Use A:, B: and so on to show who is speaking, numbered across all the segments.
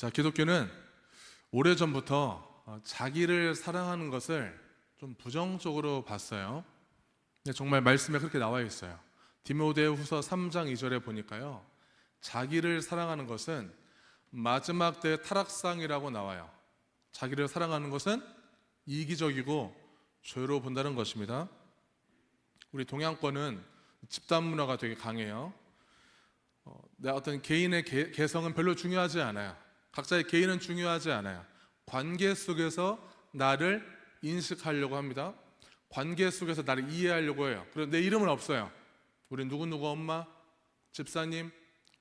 A: 자, 기독교는 오래전부터 자기를 사랑하는 것을 좀 부정적으로 봤어요. 근데 정말 말씀에 그렇게 나와 있어요. 디모데후서 3장 2절에 보니까요, 자기를 사랑하는 것은 마지막 때의 타락상이라고 나와요. 자기를 사랑하는 것은 이기적이고 죄로 본다는 것입니다. 우리 동양권은 집단 문화가 되게 강해요. 내 어떤 개인의 개성은 별로 중요하지 않아요. 각자의 개인은 중요하지 않아요. 관계 속에서 나를 인식하려고 합니다. 관계 속에서 나를 이해하려고 해요. 그런데 내 이름은 없어요. 우리 누구누구 엄마, 집사님,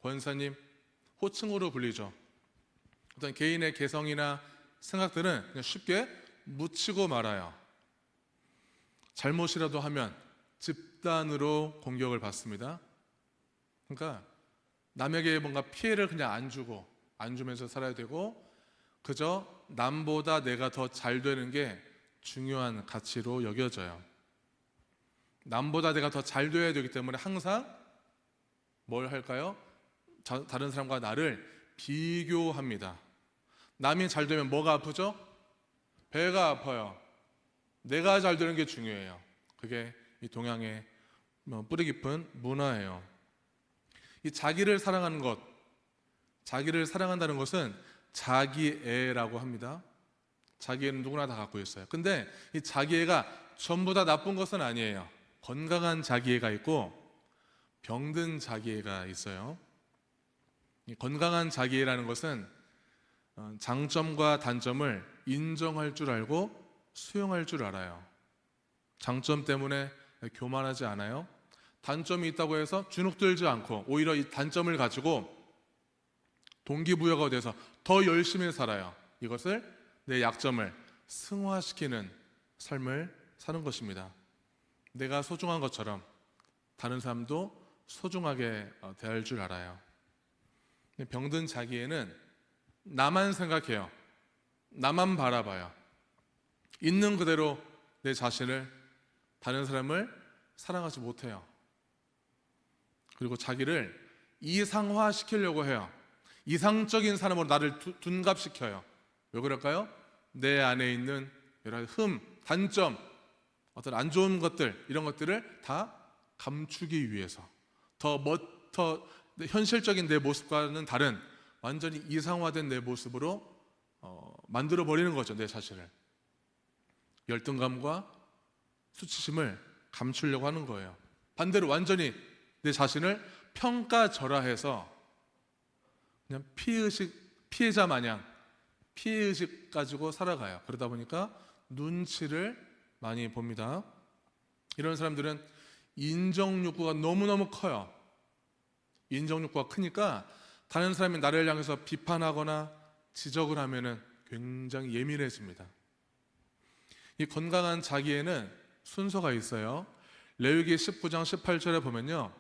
A: 권사님, 호칭으로 불리죠. 어떤 개인의 개성이나 생각들은 그냥 쉽게 묻히고 말아요. 잘못이라도 하면 집단으로 공격을 받습니다. 그러니까 남에게 뭔가 피해를 그냥 안 주면서 살아야 되고, 그저 남보다 내가 더 잘 되는 게 중요한 가치로 여겨져요. 남보다 내가 더 잘 돼야 되기 때문에 항상 뭘 할까요? 다른 사람과 나를 비교합니다. 남이 잘 되면 뭐가 아프죠? 배가 아파요. 내가 잘 되는 게 중요해요. 그게 이 동양의 뿌리 깊은 문화예요. 이 자기를 사랑하는 것, 자기를 사랑한다는 것은 자기애라고 합니다. 자기애는 누구나 다 갖고 있어요. 근데 이 자기애가 전부 다 나쁜 것은 아니에요. 건강한 자기애가 있고 병든 자기애가 있어요. 이 건강한 자기애라는 것은 장점과 단점을 인정할 줄 알고 수용할 줄 알아요. 장점 때문에 교만하지 않아요. 단점이 있다고 해서 주눅들지 않고 오히려 이 단점을 가지고 동기부여가 돼서 더 열심히 살아요. 이것을 내 약점을 승화시키는 삶을 사는 것입니다. 내가 소중한 것처럼 다른 사람도 소중하게 대할 줄 알아요. 병든 자기애는 나만 생각해요. 나만 바라봐요. 있는 그대로 내 자신을, 다른 사람을 사랑하지 못해요. 그리고 자기를 이상화시키려고 해요. 이상적인 사람으로 나를 둔갑시켜요. 왜 그럴까요? 내 안에 있는 여러 가지 단점, 어떤 안 좋은 것들, 이런 것들을 다 감추기 위해서 더 현실적인 내 모습과는 다른 완전히 이상화된 내 모습으로 만들어 버리는 거죠. 내 자신을. 열등감과 수치심을 감추려고 하는 거예요. 반대로 완전히 내 자신을 평가절하해서 그냥 피해자 마냥 피해의식 가지고 살아가요. 그러다 보니까 눈치를 많이 봅니다. 이런 사람들은 인정욕구가 너무너무 커요. 인정욕구가 크니까 다른 사람이 나를 향해서 비판하거나 지적을 하면은 굉장히 예민해집니다. 이 건강한 자기애는 순서가 있어요. 레위기 19장 18절에 보면요,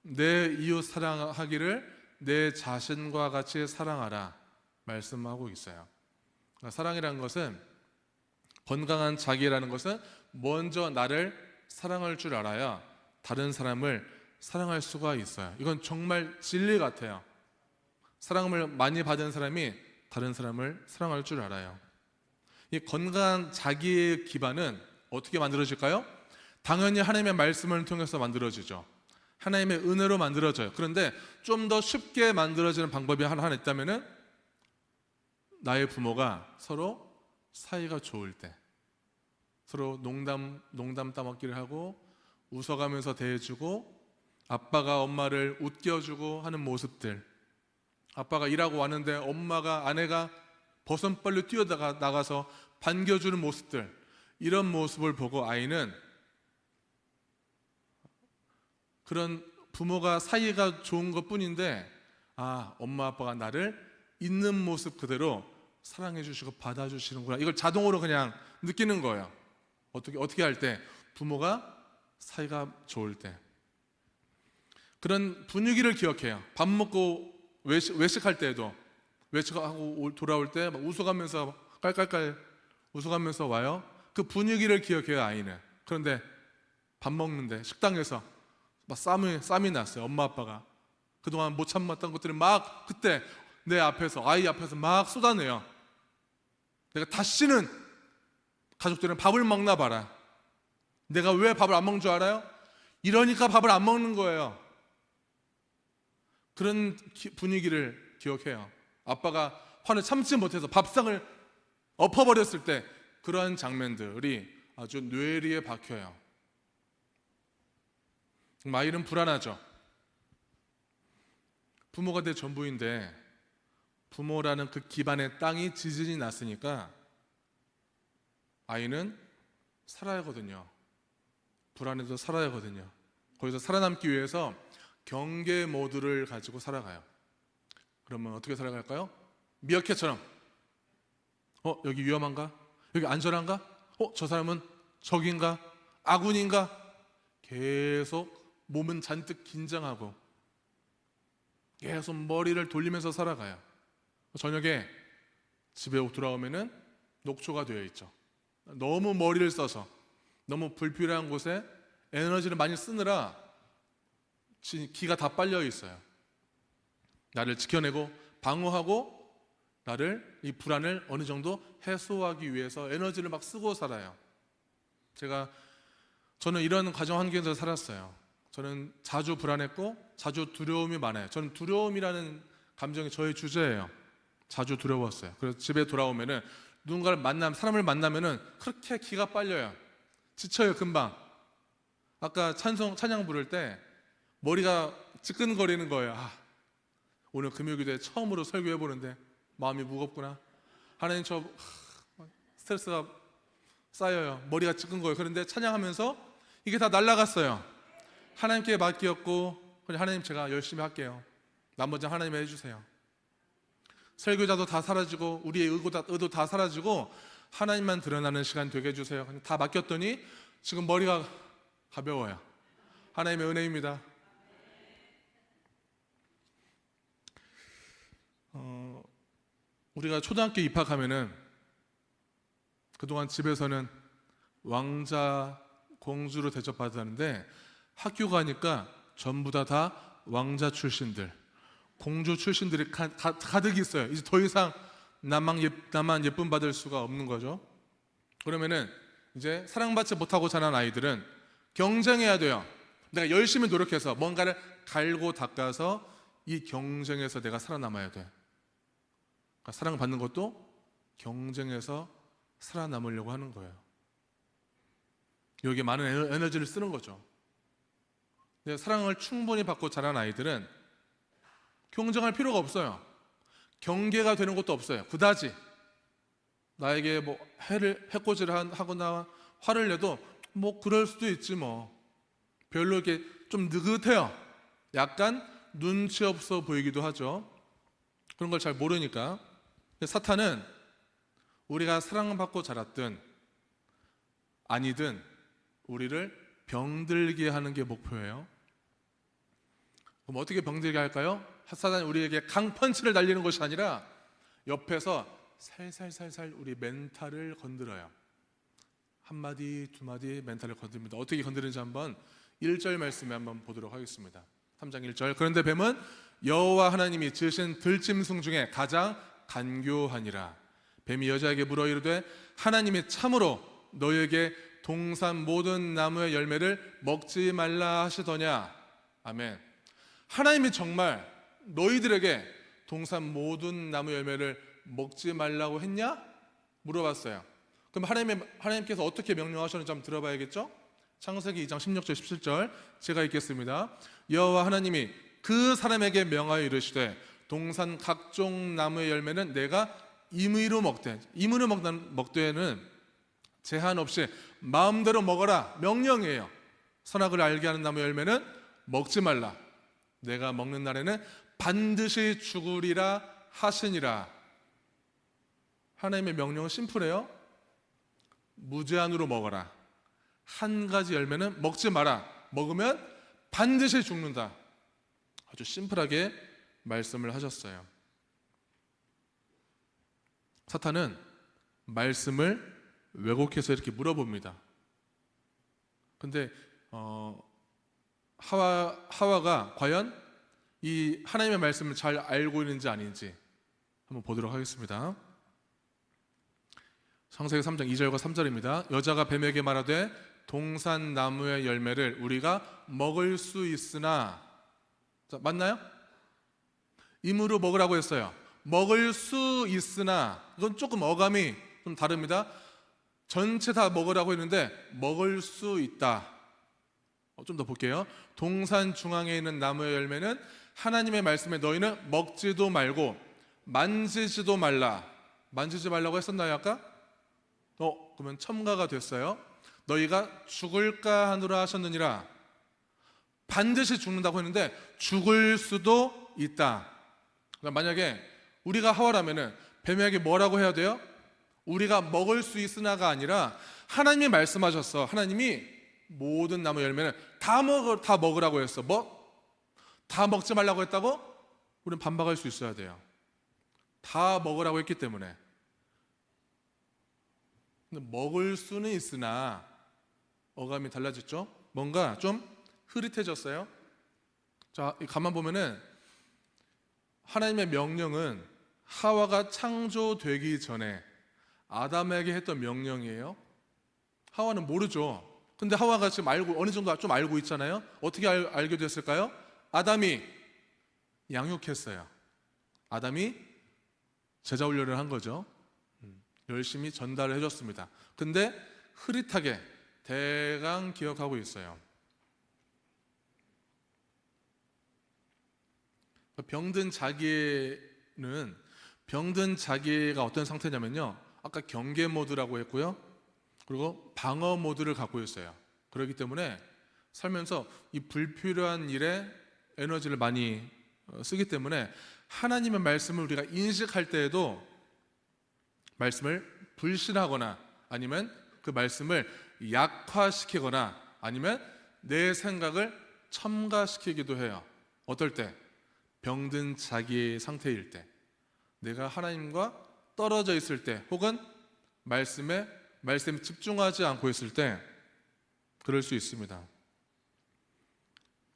A: 내 이웃 사랑하기를 내 자신과 같이 사랑하라 말씀하고 있어요. 그러니까 사랑이라는 것은, 건강한 자기라는 것은 먼저 나를 사랑할 줄 알아야 다른 사람을 사랑할 수가 있어요. 이건 정말 진리 같아요. 사랑을 많이 받은 사람이 다른 사람을 사랑할 줄 알아요. 이 건강한 자기의 기반은 어떻게 만들어질까요? 당연히 하나님의 말씀을 통해서 만들어지죠. 하나님의 은혜로 만들어져요. 그런데 좀 더 쉽게 만들어지는 방법이 하나 있다면은, 나의 부모가 서로 사이가 좋을 때, 서로 농담 따먹기를 하고 웃어가면서 대해주고, 아빠가 엄마를 웃겨주고 하는 모습들, 아빠가 일하고 왔는데 아내가 버선발로 나가서 반겨주는 모습들, 이런 모습을 보고 아이는 그런 부모가 사이가 좋은 것 뿐인데, 엄마 아빠가 나를 있는 모습 그대로 사랑해 주시고 받아주시는구나, 이걸 자동으로 그냥 느끼는 거예요. 어떻게 할 때? 부모가 사이가 좋을 때. 그런 분위기를 기억해요. 밥 먹고 외식할 때에도, 외식하고 돌아올 때 막 웃어가면서 깔깔깔 웃어가면서 와요. 그 분위기를 기억해요, 아이는. 그런데 밥 먹는데 식당에서 막 쌈이 났어요. 엄마 아빠가 그동안 못 참았던 것들을 막 그때 내 앞에서, 아이 앞에서 막 쏟아내요. 내가 다시는 가족들은 밥을 먹나 봐라. 내가 왜 밥을 안 먹는 줄 알아요? 이러니까 밥을 안 먹는 거예요. 그런 분위기를 기억해요. 아빠가 화를 참지 못해서 밥상을 엎어버렸을 때 그러한 장면들이 아주 뇌리에 박혀요. 아이는 불안하죠. 부모가 내 전부인데 부모라는 그 기반의 땅이 지진이 났으니까 아이는 살아야 하거든요. 불안해도 살아야 하거든요. 거기서 살아남기 위해서 경계 모드를 가지고 살아가요. 그러면 어떻게 살아갈까요? 미어캣처럼 여기 위험한가? 여기 안전한가? 저 사람은 적인가? 아군인가? 계속 몸은 잔뜩 긴장하고 계속 머리를 돌리면서 살아가요. 저녁에 집에 돌아오면은 녹초가 되어 있죠. 너무 머리를 써서 너무 불필요한 곳에 에너지를 많이 쓰느라 기가 다 빨려 있어요. 나를 지켜내고 방어하고 나를 이 불안을 어느 정도 해소하기 위해서 에너지를 막 쓰고 살아요. 저는 이런 가정 환경에서 살았어요. 저는 자주 불안했고 자주 두려움이 많아요. 저는 두려움이라는 감정이 저의 주제예요. 자주 두려웠어요. 그래서 집에 돌아오면은 사람을 만나면은 그렇게 기가 빨려요. 지쳐요, 금방. 아까 찬양 부를 때 머리가 찌끈거리는 거예요. 오늘 금요기도에 처음으로 설교해 보는데 마음이 무겁구나. 하나님, 저 스트레스가 쌓여요. 머리가 찌끈거려요. 그런데 찬양하면서 이게 다 날아갔어요. 하나님께 맡겼고, 그냥 하나님, 제가 열심히 할게요. 나머지 하나님 해주세요. 설교자도 다 사라지고 우리의 의도 다 사라지고 하나님만 드러나는 시간 되게 해주세요. 다 맡겼더니 지금 머리가 가벼워요. 하나님의 은혜입니다. 우리가 초등학교 입학하면은 그동안 집에서는 왕자, 공주로 대접받았는데 학교 가니까 전부 다 왕자 출신들, 공주 출신들이 가득 있어요. 이제 더 이상 나만 예쁨 받을 수가 없는 거죠. 그러면은 이제 사랑받지 못하고 자란 아이들은 경쟁해야 돼요. 내가 열심히 노력해서 뭔가를 갈고 닦아서 이 경쟁에서 내가 살아남아야 돼. 그러니까 사랑받는 것도 경쟁에서 살아남으려고 하는 거예요. 여기에 많은 에너지를 쓰는 거죠. 사랑을 충분히 받고 자란 아이들은 경쟁할 필요가 없어요. 경계가 되는 것도 없어요. 그다지 나에게 해코지를 하거나 화를 내도 그럴 수도 있지 별로 이렇게 좀 느긋해요. 약간 눈치 없어 보이기도 하죠. 그런 걸 잘 모르니까. 사탄은 우리가 사랑받고 자랐든 아니든 우리를 병들게 하는 게 목표예요. 그럼 어떻게 병들게 할까요? 사탄이 우리에게 강펀치를 날리는 것이 아니라 옆에서 살살살살 우리 멘탈을 건드려요. 한마디 두마디 멘탈을 건드립니다. 어떻게 건드리는지 한번 1절 말씀에 한번 보도록 하겠습니다. 3장 1절. 그런데 뱀은 여호와 하나님이 지으신 들짐승 중에 가장 간교하니라. 뱀이 여자에게 물어 이르되 하나님이 참으로 너에게 동산 모든 나무의 열매를 먹지 말라 하시더냐. 아멘. 하나님이 정말 너희들에게 동산 모든 나무 열매를 먹지 말라고 했냐? 물어봤어요. 그럼 하나님께서 어떻게 명령하셨는지 한번 들어봐야겠죠? 창세기 2장 16절 17절 제가 읽겠습니다. 여호와 하나님이 그 사람에게 명하여 이르시되 동산 각종 나무의 열매는 내가 임의로 먹되, 임의로 먹되는 제한 없이 마음대로 먹어라 명령이에요. 선악을 알게 하는 나무 열매는 먹지 말라. 내가 먹는 날에는 반드시 죽으리라 하시니라. 하나님의 명령은 심플해요. 무제한으로 먹어라. 한 가지 열매는 먹지 마라. 먹으면 반드시 죽는다. 아주 심플하게 말씀을 하셨어요. 사탄은 말씀을 왜곡해서 이렇게 물어봅니다. 근데 하와가 과연 이 하나님의 말씀을 잘 알고 있는지 아닌지 한번 보도록 하겠습니다. 창세기 3장 2절과 3절입니다. 여자가 뱀에게 말하되 동산 나무의 열매를 우리가 먹을 수 있으나, 자, 맞나요? 임으로 먹으라고 했어요. 먹을 수 있으나, 이건 조금 어감이 좀 다릅니다. 전체 다 먹으라고 했는데 먹을 수 있다. 좀 더 볼게요. 동산 중앙에 있는 나무의 열매는 하나님의 말씀에 너희는 먹지도 말고 만지지도 말라. 만지지 말라고 했었나요 아까? 그러면 첨가가 됐어요. 너희가 죽을까 하노라 하셨느니라. 반드시 죽는다고 했는데 죽을 수도 있다. 그러니까 만약에 우리가 하와라면은 뱀에게 뭐라고 해야 돼요? 우리가 먹을 수 있으나가 아니라 하나님이 말씀하셨어. 하나님이 모든 나무 열매는 다 먹으라고 했어. 다 먹지 말라고 했다고? 우리는 반박할 수 있어야 돼요. 다 먹으라고 했기 때문에. 근데 먹을 수는 있으나 어감이 달라졌죠? 뭔가 좀 흐릿해졌어요. 자, 가만 보면은 하나님의 명령은 하와가 창조되기 전에 아담에게 했던 명령이에요. 하와는 모르죠. 근데 하와가 지금 어느 정도 좀 알고 있잖아요. 어떻게 알게 됐을까요? 아담이 양육했어요. 아담이 제자 훈련을 한 거죠. 열심히 전달을 해줬습니다. 근데 흐릿하게 대강 기억하고 있어요. 병든 자기가 어떤 상태냐면요, 아까 경계 모드라고 했고요, 그리고 방어 모드를 갖고 있어요. 그렇기 때문에 살면서 이 불필요한 일에 에너지를 많이 쓰기 때문에 하나님의 말씀을 우리가 인식할 때에도 말씀을 불신하거나 아니면 그 말씀을 약화시키거나 아니면 내 생각을 첨가시키기도 해요. 어떨 때? 병든 자기의 상태일 때, 내가 하나님과 떨어져 있을 때, 혹은 말씀에 집중하지 않고 있을 때 그럴 수 있습니다.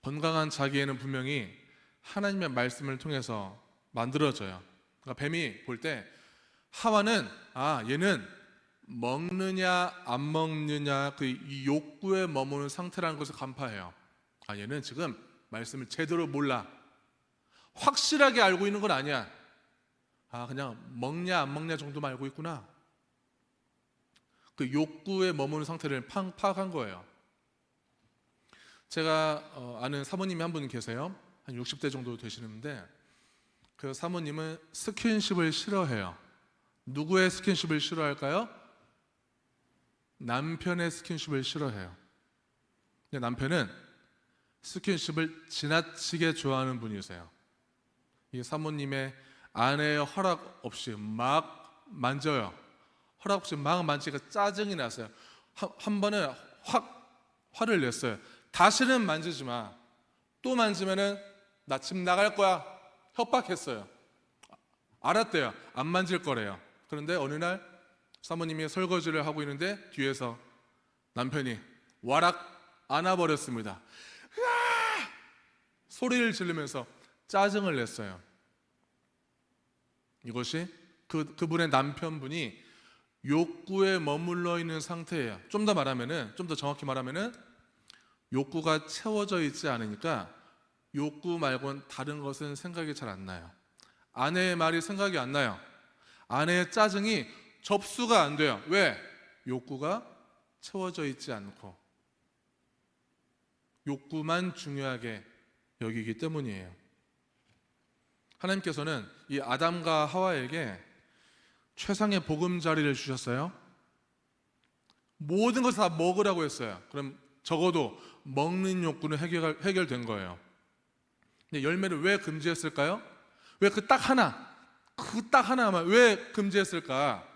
A: 건강한 자기애는 분명히 하나님의 말씀을 통해서 만들어져요. 그러니까 뱀이 볼 때 하와는 얘는 먹느냐 안 먹느냐 이 욕구에 머무는 상태라는 것을 간파해요. 얘는 지금 말씀을 제대로 몰라. 확실하게 알고 있는 건 아니야. 그냥 먹냐 안 먹냐 정도만 알고 있구나. 그 욕구에 머무는 상태를 파악한 거예요. 제가 아는 사모님이 한 분 계세요. 한 60대 정도 되시는데 그 사모님은 스킨십을 싫어해요. 누구의 스킨십을 싫어할까요? 남편의 스킨십을 싫어해요. 근데 남편은 스킨십을 지나치게 좋아하는 분이세요. 이 사모님의 아내의 허락 없이 막 만져요. 허락 없이 막 만지니까 짜증이 났어요. 한 번은 화를 냈어요. 다시는 만지지 마. 또 만지면은 나 집 나갈 거야. 협박했어요. 알았대요. 안 만질 거래요. 그런데 어느 날 사모님이 설거지를 하고 있는데 뒤에서 남편이 와락 안아버렸습니다. 소리를 지르면서 짜증을 냈어요. 이것이 그분의 남편분이 욕구에 머물러 있는 상태예요. 좀 더 정확히 말하면은 욕구가 채워져 있지 않으니까 욕구 말고는 다른 것은 생각이 잘 안 나요. 아내의 말이 생각이 안 나요. 아내의 짜증이 접수가 안 돼요. 왜? 욕구가 채워져 있지 않고 욕구만 중요하게 여기기 때문이에요. 하나님께서는 이 아담과 하와에게 최상의 보금자리를 주셨어요. 모든 것을 다 먹으라고 했어요. 그럼 적어도 먹는 욕구는 해결된 거예요. 근데 열매를 왜 금지했을까요? 왜 그 딱 하나만 왜 금지했을까?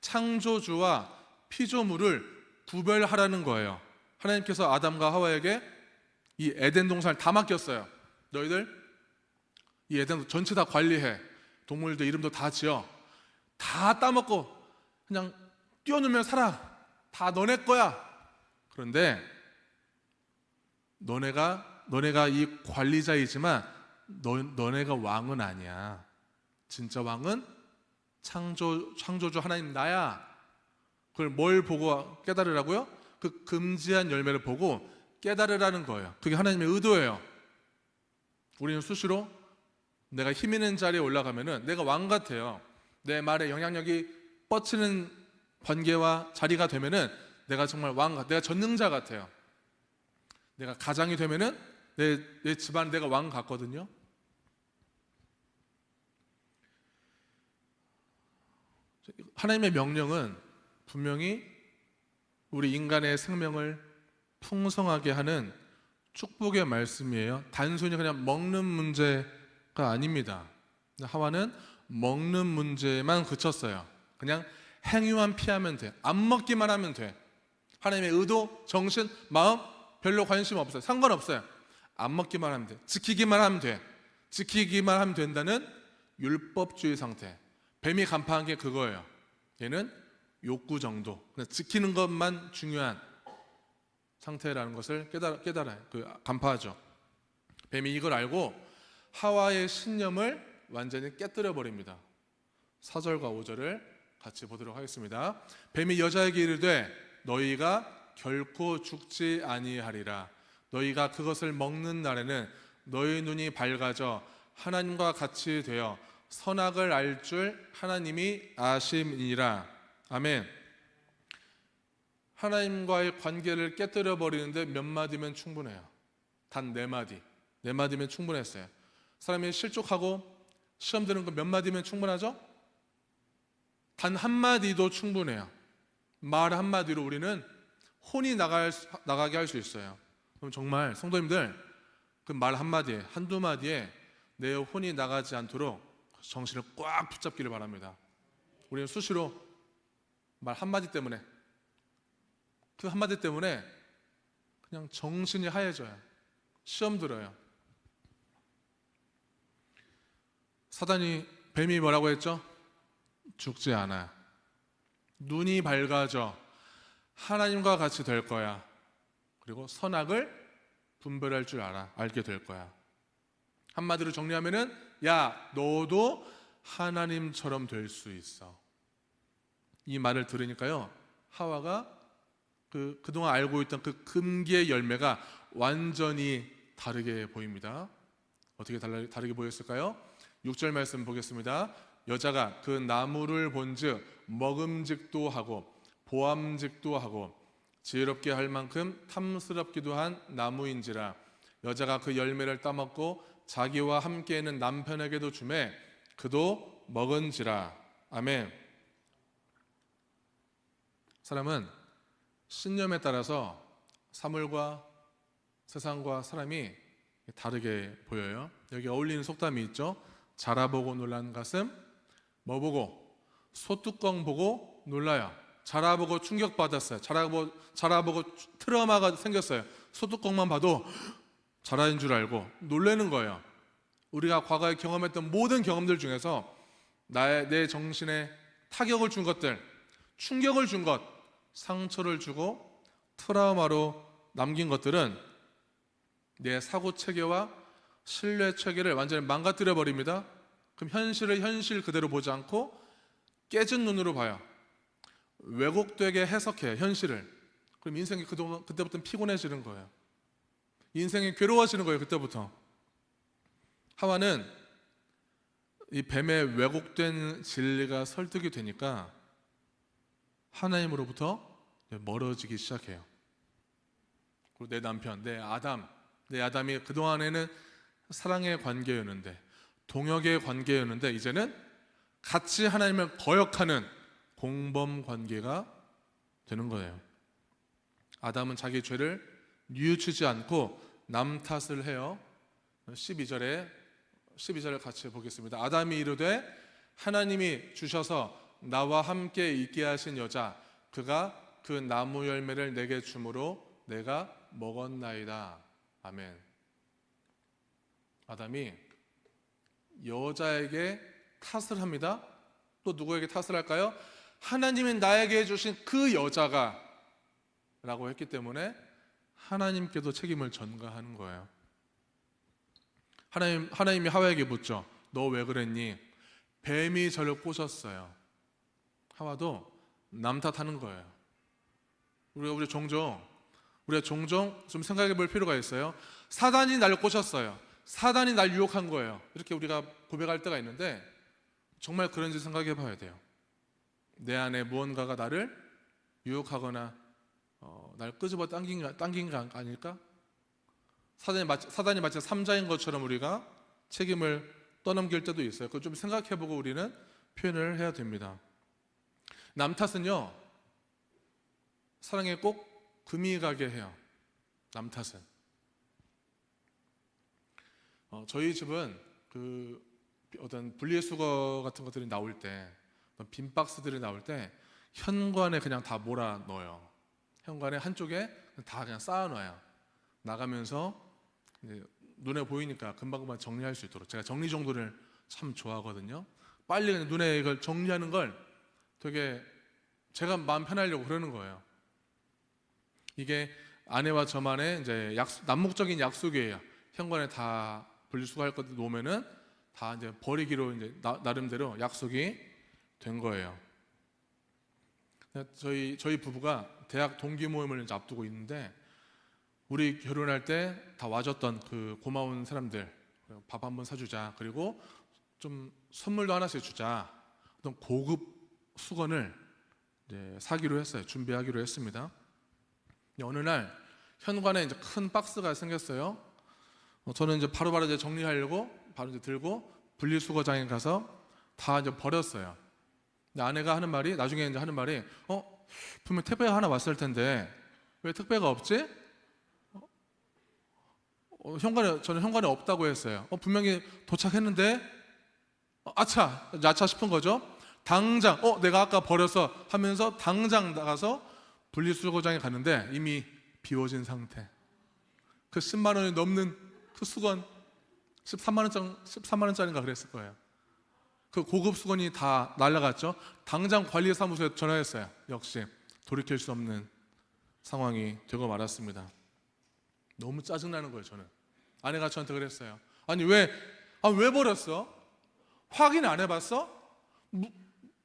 A: 창조주와 피조물을 구별하라는 거예요. 하나님께서 아담과 하와에게 이 에덴 동산을 다 맡겼어요. 너희들 이 에덴 전체 다 관리해. 동물들 이름도 다 지어. 다 따먹고 그냥 뛰어놀면 살아. 다 너네 거야. 그런데 너네가 이 관리자이지만 너네가 왕은 아니야. 진짜 왕은 창조주 하나님 나야. 그걸 뭘 보고 깨달으라고요? 그 금지한 열매를 보고 깨달으라는 거예요. 그게 하나님의 의도예요. 우리는 수시로 내가 힘 있는 자리에 올라가면은 내가 왕 같아요. 내 말에 영향력이 뻗치는 관계와 자리가 되면은 내가 정말 왕 같아요. 내가 전능자 같아요. 내가 가장이 되면은 내 집안 내가 왕 같거든요. 하나님의 명령은 분명히 우리 인간의 생명을 풍성하게 하는 축복의 말씀이에요. 단순히 그냥 먹는 문제가 아닙니다. 하와는 먹는 문제만 그쳤어요. 그냥 행위만 피하면 돼. 안 먹기만 하면 돼. 하나님의 의도, 정신, 마음 별로 관심 없어요. 상관없어요. 안 먹기만 하면 돼. 지키기만 하면 돼. 지키기만 하면 된다는 율법주의 상태. 뱀이 간파한 게 그거예요. 얘는 욕구 정도, 그냥 지키는 것만 중요한 상태라는 것을 깨달아요. 간파하죠. 뱀이 이걸 알고 하와의 신념을 완전히 깨뜨려 버립니다. 4절과 5절을 같이 보도록 하겠습니다. 뱀이 여자에게 이르되 너희가 결코 죽지 아니하리라. 너희가 그것을 먹는 날에는 너희 눈이 밝아져 하나님과 같이 되어 선악을 알 줄 하나님이 아심이니라. 아멘. 하나님과의 관계를 깨뜨려 버리는데 몇 마디면 충분해요. 단 4마디. 4마디면 충분했어요. 사람이 실족하고 시험 드는 거 몇 마디면 충분하죠? 단 1마디도 충분해요. 말 한마디로 우리는 혼이 나가게 할 수 있어요. 그럼 정말 성도님들 그 말 한마디에, 한두 마디에 내 혼이 나가지 않도록 정신을 꽉 붙잡기를 바랍니다. 우리는 수시로 말 한마디 때문에, 그 한마디 때문에 그냥 정신이 하얘져요. 시험 들어요. 사단이, 뱀이 뭐라고 했죠? 죽지 않아. 눈이 밝아져. 하나님과 같이 될 거야. 그리고 선악을 분별할 줄 알게 될 거야. 한마디로 정리하면은 야, 너도 하나님처럼 될 수 있어. 이 말을 들으니까요, 하와가 그동안 알고 있던 그 금기의 열매가 완전히 다르게 보입니다. 어떻게 다르게 보였을까요? 6절 말씀 보겠습니다. 여자가 그 나무를 본즉 먹음직도 하고 보암직도 하고 지혜롭게 할 만큼 탐스럽기도 한 나무인지라. 여자가 그 열매를 따먹고 자기와 함께 있는 남편에게도 주매 그도 먹은지라. 아멘. 사람은 신념에 따라서 사물과 세상과 사람이 다르게 보여요. 여기 어울리는 속담이 있죠. 자라보고 놀란 가슴 뭐 보고? 소뚜껑 보고 놀라요. 자라보고 충격받았어요. 자라보고 트라우마가 생겼어요. 소뚜껑만 봐도 자라인 줄 알고 놀라는 거예요. 우리가 과거에 경험했던 모든 경험들 중에서 내 정신에 타격을 준 것들, 충격을 준 것, 상처를 주고 트라우마로 남긴 것들은 내 사고 체계와 신뢰 체계를 완전히 망가뜨려 버립니다. 그럼 현실을 현실 그대로 보지 않고 깨진 눈으로 봐요. 왜곡되게 해석해요, 현실을. 그럼 인생이 그때부터 피곤해지는 거예요. 인생이 괴로워지는 거예요, 그때부터. 하와는 이 뱀의 왜곡된 진리가 설득이 되니까 하나님으로부터 멀어지기 시작해요. 그리고 내 남편, 내 아담이 그동안에는 사랑의 관계였는데, 동역의 관계였는데, 이제는 같이 하나님을 거역하는 공범 관계가 되는 거예요. 아담은 자기 죄를 뉘우치지 않고 남 탓을 해요. 12절을 같이 보겠습니다. 아담이 이르되 하나님이 주셔서 나와 함께 있게 하신 여자, 그가 그 나무 열매를 내게 주므로 내가 먹었나이다. 아멘. 아담이 여자에게 탓을 합니다. 또 누구에게 탓을 할까요? 하나님이 나에게 주신 그 여자가 라고 했기 때문에 하나님께도 책임을 전가하는 거예요. 하나님이 하와에게 묻죠. 너 왜 그랬니? 뱀이 저를 꼬셨어요. 하와도 남 탓하는 거예요. 우리가 종종 좀 생각해 볼 필요가 있어요. 사단이 나를 꼬셨어요. 사단이 날 유혹한 거예요. 이렇게 우리가 고백할 때가 있는데 정말 그런지 생각해 봐야 돼요. 내 안에 무언가가 나를 유혹하거나 날 끄집어 당긴 게 아닐까? 사단이 마치 삼자인 것처럼 우리가 책임을 떠넘길 때도 있어요. 그걸 좀 생각해 보고 우리는 표현을 해야 됩니다. 남 탓은요, 사랑에 꼭 금이 가게 해요. 남 탓은. 저희 집은 그 어떤 분리수거 같은 것들이 나올 때, 빈 박스들이 나올 때 현관에 그냥 다 몰아 넣어요. 현관에 한쪽에 다 그냥 쌓아놔요. 나가면서 이제 눈에 보이니까 금방금방 정리할 수 있도록. 제가 정리정돈을 참 좋아하거든요. 빨리 그냥 눈에 이걸 정리하는 걸 되게 제가 마음 편하려고 그러는 거예요. 이게 아내와 저만의 이제 남목적인 약속이에요. 현관에 다 분리수거할 것들 놓으면은 다 이제 버리기로 이제 나름대로 약속이 된 거예요. 저희 부부가 대학 동기 모임을 이제 앞두고 있는데 우리 결혼할 때 다 와줬던 그 고마운 사람들 밥 한번 사주자. 그리고 좀 선물도 하나씩 주자. 어떤 고급 수건을 이제 사기로 했어요. 준비하기로 했습니다. 어느 날 현관에 이제 큰 박스가 생겼어요. 저는 이제 바로바로 이제 정리하려고 바로 이제 들고 분리수거장에 가서 다 이제 버렸어요. 근데 아내가 하는 말이 나중에 이제 하는 말이 분명 택배가 하나 왔을 텐데 왜 택배가 없지? 저는 현관에 없다고 했어요. 분명히 도착했는데 아차 싶은 거죠. 당장 내가 아까 버려서 하면서 당장 나가서 분리수거장에 갔는데 이미 비워진 상태. 그 10만 원이 넘는 그 수건 13만 원짜리인가 그랬을 거예요. 그 고급 수건이 다 날아갔죠. 당장 관리사무소에 전화했어요. 역시 돌이킬 수 없는 상황이 되고 말았습니다. 너무 짜증나는 거예요. 저는 아내가 저한테 그랬어요. 아니 왜 버렸어? 확인 안 해봤어?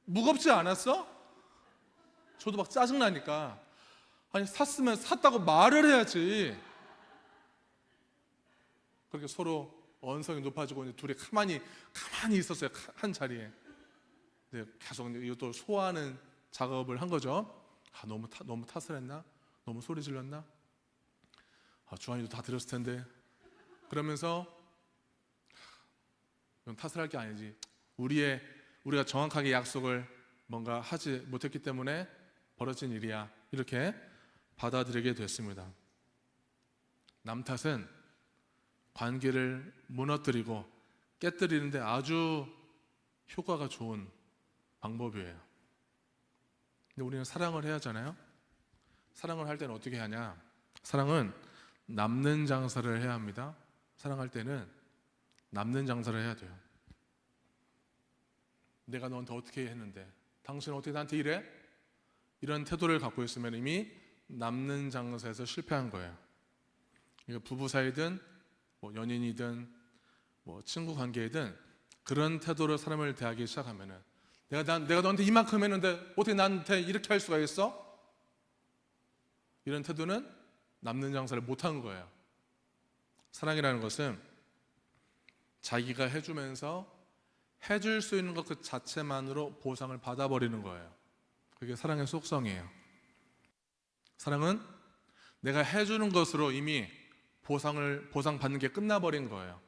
A: 무겁지 않았어? 저도 막 짜증나니까 아니 샀으면 샀다고 말을 해야지. 그렇게 서로 언성이 높아지고 이제 둘이 가만히 있었어요. 한 자리에. 네, 계속 이것도 소화하는 작업을 한 거죠. 너무 탓을 했나? 너무 소리 질렀나? 주한이도 다 들었을 텐데. 그러면서 이건 탓을 할 게 아니지. 우리가 정확하게 약속을 뭔가 하지 못했기 때문에 벌어진 일이야. 이렇게 받아들이게 됐습니다. 남 탓은 관계를 무너뜨리고 깨뜨리는데 아주 효과가 좋은 방법이에요. 근데 우리는 사랑을 해야 하잖아요. 사랑을 할 때는 어떻게 하냐? 사랑은 남는 장사를 해야 합니다. 사랑할 때는 남는 장사를 해야 돼요. 내가 너한테 어떻게 했는데 당신은 어떻게 나한테 이래? 이런 태도를 갖고 있으면 이미 남는 장사에서 실패한 거예요. 부부 사이든 연인이든 친구 관계이든 그런 태도로 사람을 대하기 시작하면은 내가 너한테 이만큼 했는데 어떻게 나한테 이렇게 할 수가 있어? 이런 태도는 남는 장사를 못한 거예요. 사랑이라는 것은 자기가 해주면서 해줄 수 있는 것 그 자체만으로 보상을 받아버리는 거예요. 그게 사랑의 속성이에요. 사랑은 내가 해주는 것으로 이미 보상받는 게 끝나버린 거예요.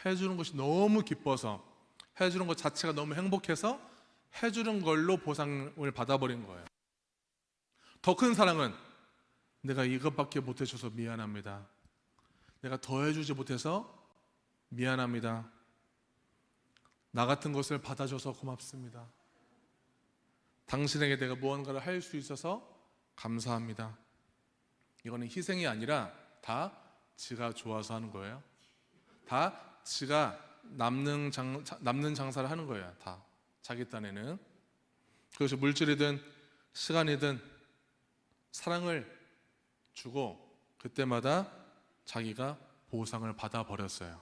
A: 해주는 것이 너무 기뻐서, 해주는 것 자체가 너무 행복해서 해주는 걸로 보상을 받아버린 거예요. 더 큰 사랑은 내가 이것밖에 못해줘서 미안합니다. 내가 더 해주지 못해서 미안합니다. 나 같은 것을 받아줘서 고맙습니다. 당신에게 내가 무언가를 할 수 있어서 감사합니다. 이거는 희생이 아니라 다 지가 좋아서 하는 거예요. 다 지가 남는 장사를 하는 거예요. 다 자기 딴에는. 그것이 물질이든 시간이든 사랑을 주고 그때마다 자기가 보상을 받아버렸어요.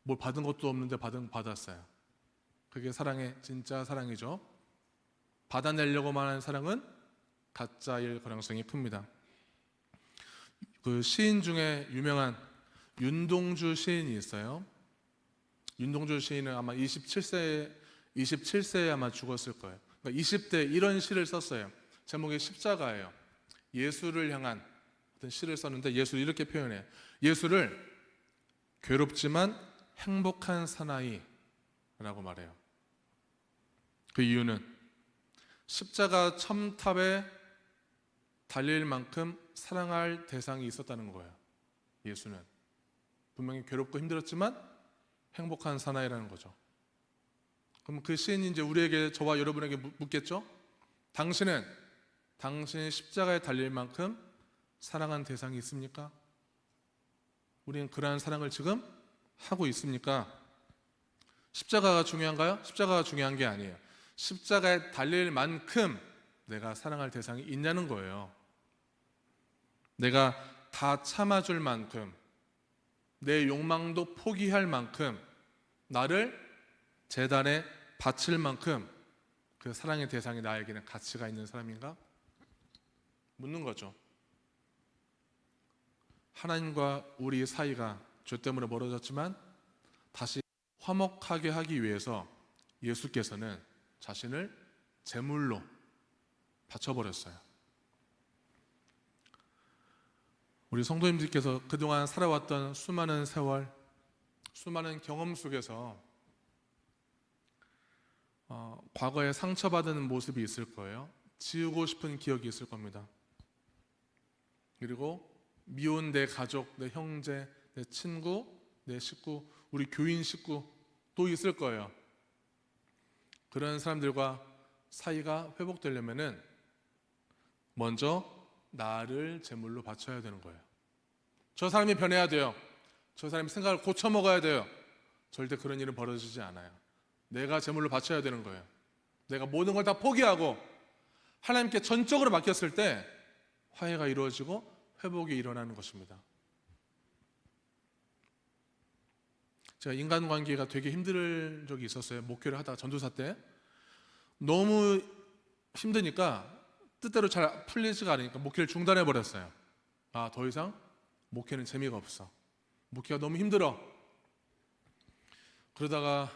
A: 뭘 받은 것도 없는데 받았어요. 그게 사랑의 진짜 사랑이죠. 받아내려고만 하는 사랑은 가짜일 가능성이 큽니다. 그 시인 중에 유명한 윤동주 시인이 있어요. 윤동주 시인은 아마 27세에 아마 죽었을 거예요. 그러니까 20대 이런 시를 썼어요. 제목이 십자가예요. 예수를 향한 어떤 시를 썼는데 예수를 이렇게 표현해요. 예수를 괴롭지만 행복한 사나이라고 말해요. 그 이유는 십자가 첨탑에 달릴 만큼 사랑할 대상이 있었다는 거예요. 예수는 분명히 괴롭고 힘들었지만 행복한 사나이라는 거죠. 그럼 그 시인이 이제 우리에게, 저와 여러분에게 묻겠죠? 당신은 당신의 십자가에 달릴 만큼 사랑한 대상이 있습니까? 우리는 그러한 사랑을 지금 하고 있습니까? 십자가가 중요한가요? 십자가가 중요한 게 아니에요. 십자가에 달릴 만큼 내가 사랑할 대상이 있냐는 거예요. 내가 다 참아줄 만큼, 내 욕망도 포기할 만큼, 나를 제단에 바칠 만큼 그 사랑의 대상이 나에게는 가치가 있는 사람인가? 묻는 거죠. 하나님과 우리 사이가 죄 때문에 멀어졌지만 다시 화목하게 하기 위해서 예수께서는 자신을 제물로 바쳐버렸어요. 우리 성도님들께서 그동안 살아왔던 수많은 세월, 수많은 경험 속에서 과거에 상처받은 모습이 있을 거예요. 지우고 싶은 기억이 있을 겁니다. 그리고 미운 내 가족, 내 형제, 내 친구, 내 식구, 우리 교인 식구 또 있을 거예요. 그런 사람들과 사이가 회복되려면은 먼저 나를 제물로 바쳐야 되는 거예요. 저 사람이 변해야 돼요. 저 사람이 생각을 고쳐 먹어야 돼요. 절대 그런 일은 벌어지지 않아요. 내가 제물로 바쳐야 되는 거예요. 내가 모든 걸 다 포기하고 하나님께 전적으로 맡겼을 때 화해가 이루어지고 회복이 일어나는 것입니다. 제가 인간관계가 되게 힘들 적이 있었어요. 목회를 하다가 전도사 때 너무 힘드니까 뜻대로 잘 풀리지가 않으니까 목회를 중단해 버렸어요. 더 이상 목회는 재미가 없어. 목회가 너무 힘들어. 그러다가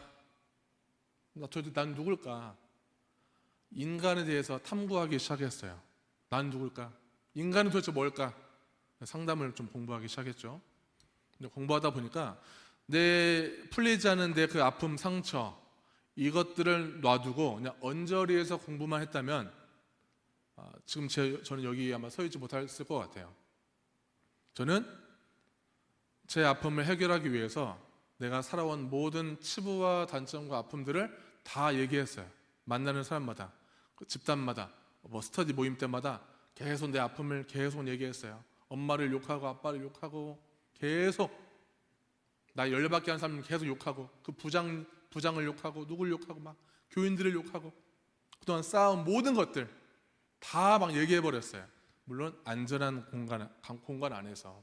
A: 도대체 난 누굴까? 인간에 대해서 탐구하기 시작했어요. 난 누굴까? 인간은 도대체 뭘까? 상담을 좀 공부하기 시작했죠. 근데 공부하다 보니까 내 풀리지 않은 내 그 아픔, 상처 이것들을 놔두고 그냥 언저리에서 공부만 했다면 지금 저는 여기 아마 서 있지 못했을 것 같아요. 저는 제 아픔을 해결하기 위해서 내가 살아온 모든 치부와 단점과 아픔들을 다 얘기했어요. 만나는 사람마다, 그 집단마다, 스터디 모임 때마다 계속 내 아픔을 계속 얘기했어요. 엄마를 욕하고 아빠를 욕하고 계속 나 열받게 한 사람 계속 욕하고 그 부장을 욕하고 누굴 욕하고 막 교인들을 욕하고 그동안 쌓아온 모든 것들 다 막 얘기해 버렸어요. 물론 안전한 공간 안에서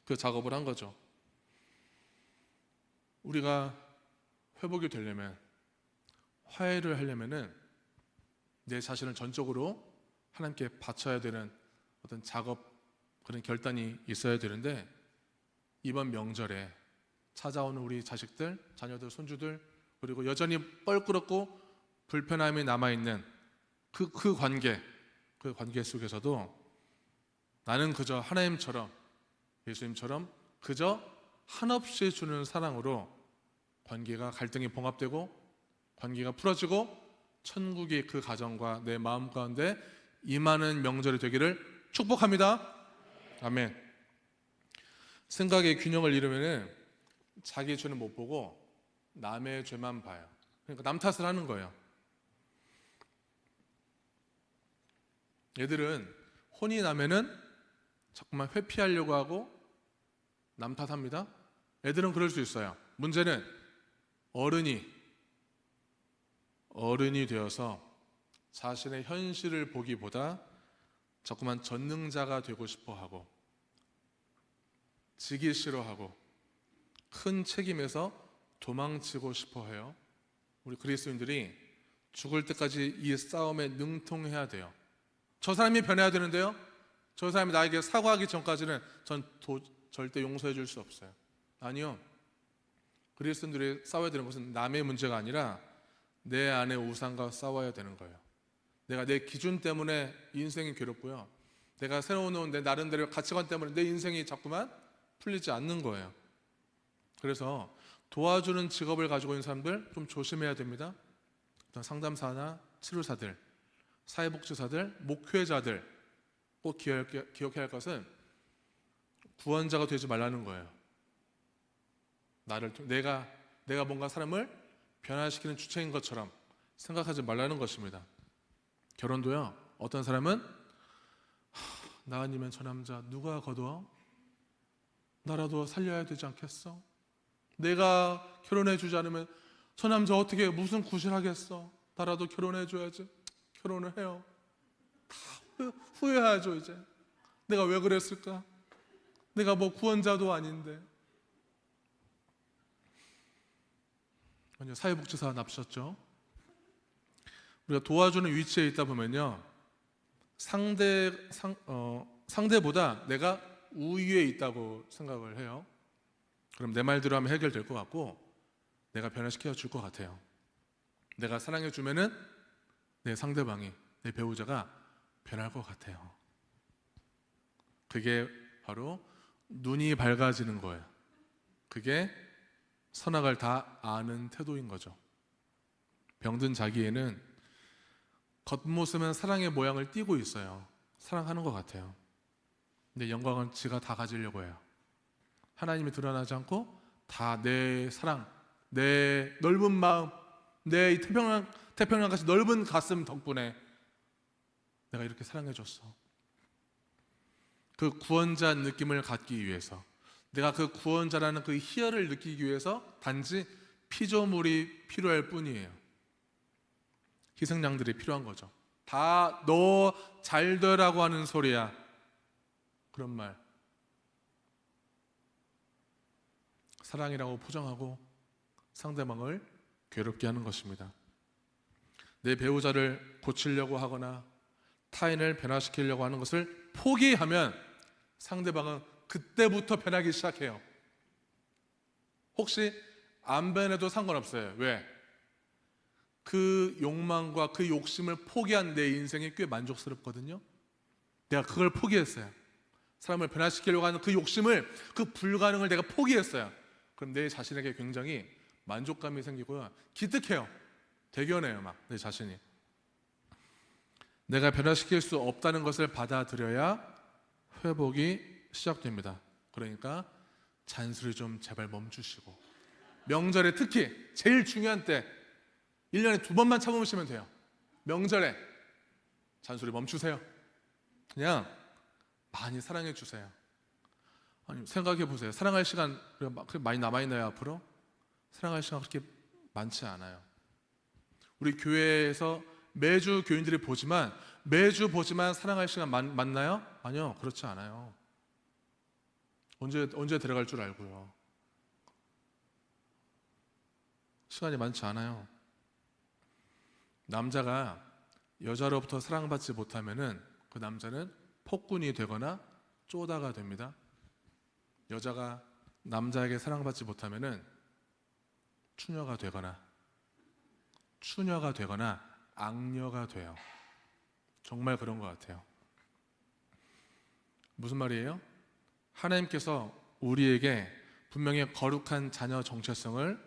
A: 그 작업을 한 거죠. 우리가 회복이 되려면, 화해를 하려면은 내 자신을 전적으로 하나님께 바쳐야 되는 어떤 작업, 그런 결단이 있어야 되는데 이번 명절에 찾아오는 우리 자식들, 자녀들, 손주들, 그리고 여전히 뻘끄럽고 불편함이 남아있는 그 관계 속에서도 나는 그저 하나님처럼, 예수님처럼 그저 한없이 주는 사랑으로 관계가, 갈등이 봉합되고 관계가 풀어지고 천국이 그 가정과 내 마음 가운데 임하는 명절이 되기를 축복합니다. 아멘. 생각의 균형을 이루면은 자기 죄는 못 보고 남의 죄만 봐요. 그러니까 남 탓을 하는 거예요. 얘들은 혼이 나면은 자꾸만 회피하려고 하고 남 탓합니다. 애들은 그럴 수 있어요. 문제는 어른이 되어서 자신의 현실을 보기보다 자꾸만 전능자가 되고 싶어하고 지기 싫어하고 큰 책임에서 도망치고 싶어해요. 우리 그리스도인들이 죽을 때까지 이 싸움에 능통해야 돼요. 저 사람이 변해야 되는데요, 저 사람이 나에게 사과하기 전까지는 전 절대 용서해 줄 수 없어요. 아니요, 그리스도인들이 싸워야 되는 것은 남의 문제가 아니라 내 안의 우상과 싸워야 되는 거예요. 내가 내 기준 때문에 인생이 괴롭고요, 내가 세워놓은 내 나름대로 가치관 때문에 내 인생이 자꾸만 풀리지 않는 거예요. 그래서 도와주는 직업을 가지고 있는 사람들 좀 조심해야 됩니다. 어떤 상담사나 치료사들, 사회복지사들, 목회자들 꼭 기억해야 할 것은 구원자가 되지 말라는 거예요. 내가 뭔가 사람을 변화시키는 주체인 것처럼 생각하지 말라는 것입니다. 결혼도요, 어떤 사람은 나 아니면 저 남자 누가 거둬? 나라도 살려야 되지 않겠어? 내가 결혼해주지 않으면 저 남자 어떻게 무슨 구실하겠어? 나라도 결혼해줘야지. 결혼을 해요. 다 후회하죠. 이제 내가 왜 그랬을까? 내가 뭐 구원자도 아닌데. 먼저 사회복지사 납셨죠. 우리가 도와주는 위치에 있다 보면요, 상대보다 내가 우위에 있다고 생각을 해요. 그럼 내 말대로 하면 해결될 것 같고, 내가 변화시켜 줄 것 같아요. 내가 사랑해 주면은 내 상대방이, 내 배우자가 변할 것 같아요. 그게 바로 눈이 밝아지는 거예요. 그게 선악을 다 아는 태도인 거죠. 병든 자기에는 겉모습은 사랑의 모양을 띠고 있어요. 사랑하는 것 같아요. 근데 영광은 지가 다 가지려고 해요. 하나님이 드러나지 않고 다 내 사랑, 내 넓은 마음, 내 태평양같이 넓은 가슴 덕분에 내가 이렇게 사랑해줬어. 그 구원자 느낌을 갖기 위해서, 내가 그 구원자라는 그 희열을 느끼기 위해서 단지 피조물이 필요할 뿐이에요. 희생양들이 필요한 거죠. 다 너 잘 되라고 하는 소리야. 그런 말. 사랑이라고 포장하고 상대방을 괴롭게 하는 것입니다. 내 배우자를 고치려고 하거나 타인을 변화시키려고 하는 것을 포기하면 상대방은 그때부터 변하기 시작해요. 혹시 안 변해도 상관없어요. 왜? 그 욕망과 그 욕심을 포기한 내 인생이 꽤 만족스럽거든요. 내가 그걸 포기했어요. 사람을 변화시키려고 하는 그 욕심을, 그 불가능을 내가 포기했어요. 그럼 내 자신에게 굉장히 만족감이 생기고요, 기특해요. 대견해요. 막 내 자신이 내가 변화시킬 수 없다는 것을 받아들여야 회복이 시작됩니다. 그러니까 잔소리 좀 제발 멈추시고, 명절에 특히 제일 중요한 때 1년에 2번만 참으시면 돼요. 명절에 잔소리 멈추세요. 그냥 많이 사랑해 주세요. 아니, 생각해 보세요. 사랑할 시간 그렇게 많이 남아있나요? 앞으로? 사랑할 시간 그렇게 많지 않아요. 우리 교회에서 매주 교인들이 매주 보지만 사랑할 시간 많나요? 아니요, 그렇지 않아요. 언제 들어갈 줄 알고요. 시간이 많지 않아요. 남자가 여자로부터 사랑받지 못하면은 그 남자는 폭군이 되거나 쪼다가 됩니다. 여자가 남자에게 사랑받지 못하면은 추녀가 되거나 악녀가 돼요. 정말 그런 것 같아요. 무슨 말이에요? 하나님께서 우리에게 분명히 거룩한 자녀 정체성을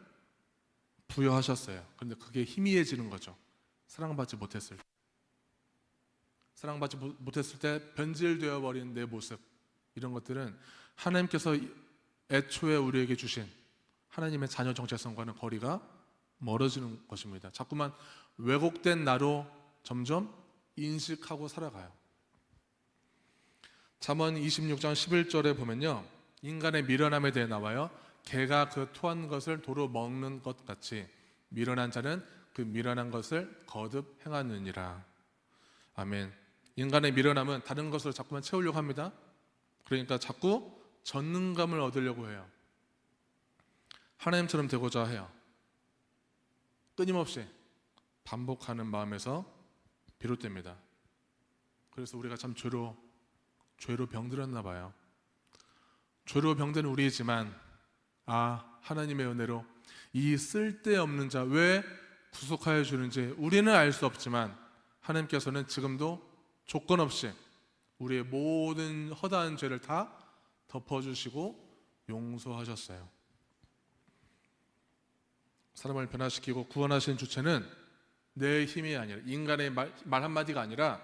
A: 부여하셨어요. 그런데 그게 희미해지는 거죠. 사랑받지 못했을 때 변질되어 버린 내 모습, 이런 것들은 하나님께서 애초에 우리에게 주신 하나님의 자녀 정체성과는 거리가 멀어지는 것입니다. 자꾸만 왜곡된 나로 점점 인식하고 살아가요. 잠언 26장 11절에 보면요, 인간의 미련함에 대해 나와요. 개가 그 토한 것을 도로 먹는 것 같이 미련한 자는 그 미련한 것을 거듭 행하느니라. 아멘. 인간의 미련함은 다른 것으로 자꾸만 채우려고 합니다. 그러니까 자꾸 전능감을 얻으려고 해요. 하나님처럼 되고자 해요. 끊임없이 반복하는 마음에서 비롯됩니다. 그래서 우리가 참 죄로 병들었나 봐요. 죄로 병든 우리이지만 하나님의 은혜로 이 쓸데없는 자 왜 구속하여 주는지 우리는 알 수 없지만 하나님께서는 지금도 조건 없이 우리의 모든 허다한 죄를 다 덮어주시고 용서하셨어요. 사람을 변화시키고 구원하신 주체는 내 힘이 아니라 인간의 말 한마디가 아니라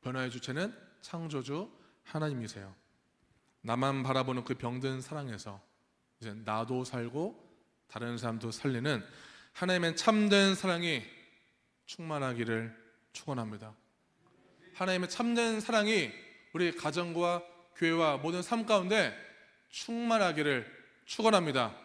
A: 변화의 주체는 창조주 하나님이세요. 나만 바라보는 그 병든 사랑에서 이제 나도 살고 다른 사람도 살리는 하나님의 참된 사랑이 충만하기를 축원합니다. 하나님의 참된 사랑이 우리 가정과 교회와 모든 삶 가운데 충만하기를 축원합니다.